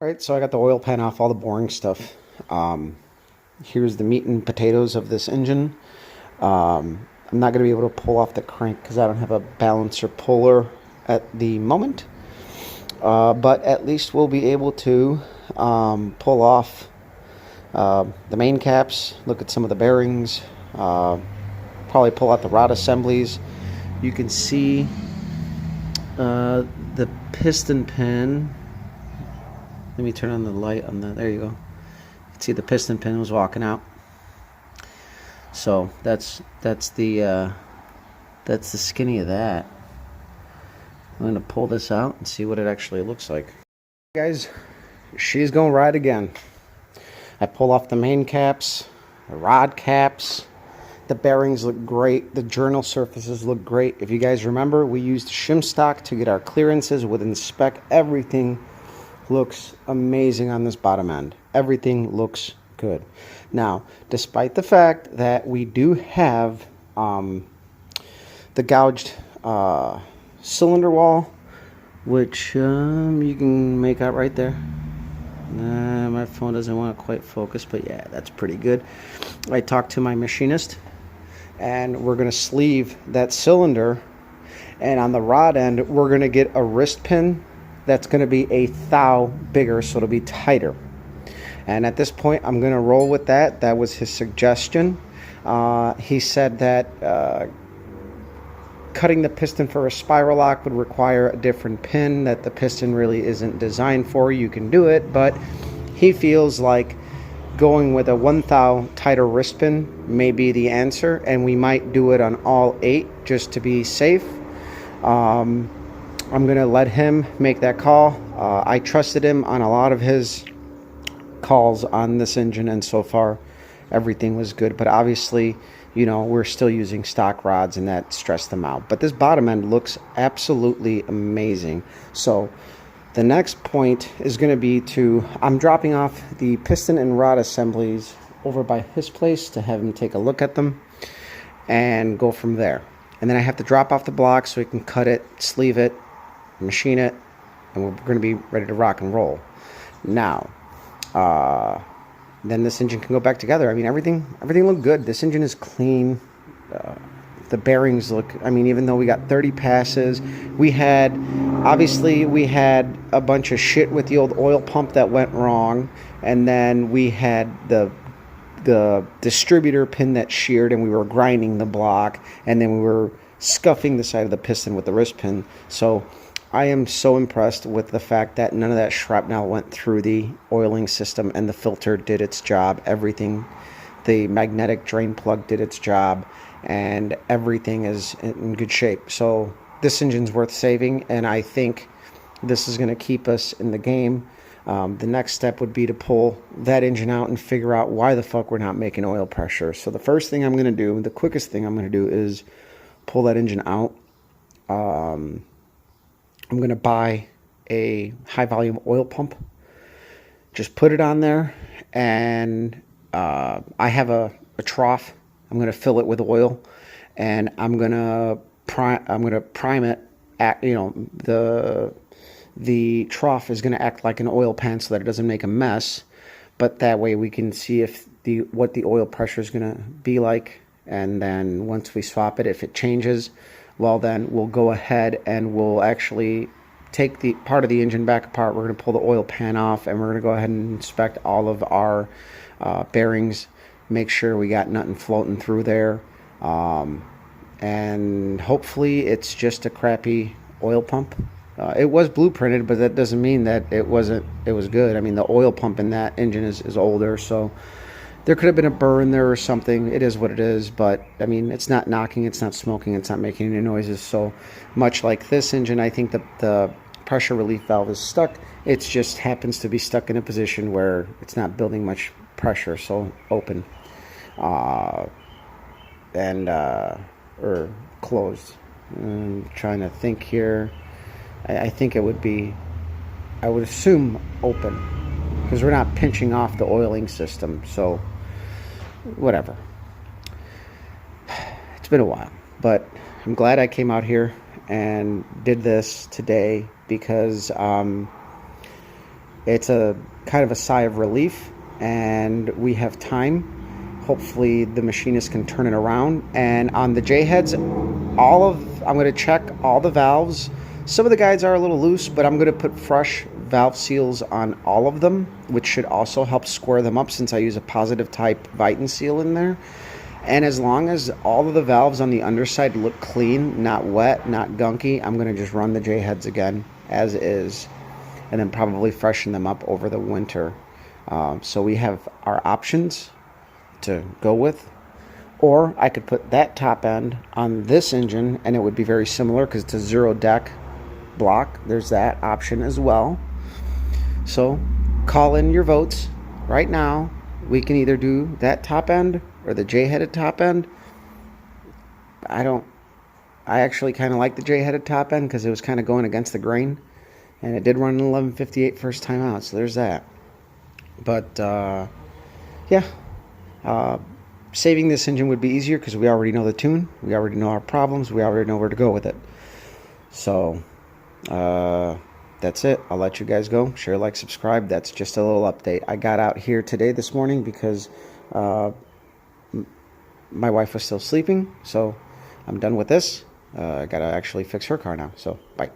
Right, so I got the oil pan off, all the boring stuff. Here's the meat and potatoes of this engine. I'm not going to be able to pull off the crank because I don't have a balancer puller at the moment. But at least we'll be able to pull off the main caps, look at some of the bearings, probably pull out the rod assemblies. You can see the piston pin. Let me turn on the light on the, there you go. You can see the piston pin was walking out. So that's the skinny of that. I'm gonna pull this out and see what it actually looks like. Guys, she's gonna ride again. I pull off the main caps, the rod caps. The bearings look great. The journal surfaces look great. If you guys remember, we used shim stock to get our clearances within spec. Everything looks amazing on this bottom end. Everything looks good. Now, despite the fact that we do have the gouged cylinder wall, which you can make out right there. My phone doesn't want to quite focus, but yeah, that's pretty good. I talked to my machinist, and we're going to sleeve that cylinder, and on the rod end, we're going to get a wrist pin that's going to be a thou bigger, so it'll be tighter. And at this point, I'm going to roll with that. That was his suggestion. He said that cutting the piston for a spiral lock would require a different pin that the piston really isn't designed for. You can do it, but he feels like going with a 1 thou tighter wrist pin may be the answer, and we might do it on all 8 just to be safe. I'm going to let him make that call. I trusted him on a lot of his calls on this engine, and so far everything was good. But obviously, you know, we're still using stock rods, and that stressed them out. But this bottom end looks absolutely amazing. So the next point is going to be I'm dropping off the piston and rod assemblies over by his place to have him take a look at them and go from there. And then I have to drop off the block so we can cut it, sleeve it, machine it, and we're going to be ready to rock and roll. Now, then this engine can go back together. I mean, everything looked good. This engine is clean. The bearings look, I mean, even though we got 30 passes, we had a bunch of shit with the old oil pump that went wrong, and then we had the distributor pin that sheared, and we were grinding the block, and then we were scuffing the side of the piston with the wrist pin. So I am so impressed with the fact that none of that shrapnel went through the oiling system, and the filter did its job. Everything, the magnetic drain plug did its job, and everything is in good shape. So this engine's worth saving, and I think this is going to keep us in the game. The next step would be to pull that engine out and figure out why the fuck we're not making oil pressure. So the first thing I'm going to do, the quickest thing I'm going to do, is pull that engine out. I'm going to buy a high volume oil pump, just put it on there, and I have a trough. I'm going to fill it with oil, and I'm going to prime it. The trough is going to act like an oil pan so that it doesn't make a mess, but that way we can see what the oil pressure is going to be like. And then once we swap it, if it changes, well, then we'll go ahead and we'll actually take the part of the engine back apart. We're going to pull the oil pan off, and we're going to go ahead and inspect all of our bearings, make sure we got nothing floating through there, and hopefully it's just a crappy oil pump. It was blueprinted, but that doesn't mean that it was good. I mean, the oil pump in that engine is older, so there could have been a burr in there or something. It is what it is, but I mean, it's not knocking, it's not smoking, it's not making any noises. So much like this engine, I think the pressure relief valve is stuck. It just happens to be stuck in a position where it's not building much pressure, so open or closed. I'm trying to think here. I think it would be, I would assume open, because we're not pinching off the oiling system. So whatever. It's been a while, but I'm glad I came out here and did this today, because it's a kind of a sigh of relief, and we have time. Hopefully the machinist can turn it around. And on the J heads, I'm going to check all the valves. Some of the guides are a little loose, but I'm going to put fresh valve seals on all of them, which should also help square them up since I use a positive type Viton seal in there. And as long as all of the valves on the underside look clean, not wet, not gunky, I'm going to just run the J heads again as is, and then probably freshen them up over the winter. So we have our options to go with. Or I could put that top end on this engine and it would be very similar because it's a zero deck block. There's that option as well. So call in your votes right now. We can either do that top end or the J-headed top end. I actually kind of like the J-headed top end because it was kind of going against the grain, and it did run an 1158 first time out, so there's that. But yeah, saving this engine would be easier because we already know the tune, we already know our problems, we already know where to go with it. So that's it. I'll let you guys go. Share, like, subscribe. That's just a little update. I got out here today this morning because my wife was still sleeping, so I'm done with this. I gotta actually fix her car now, so bye.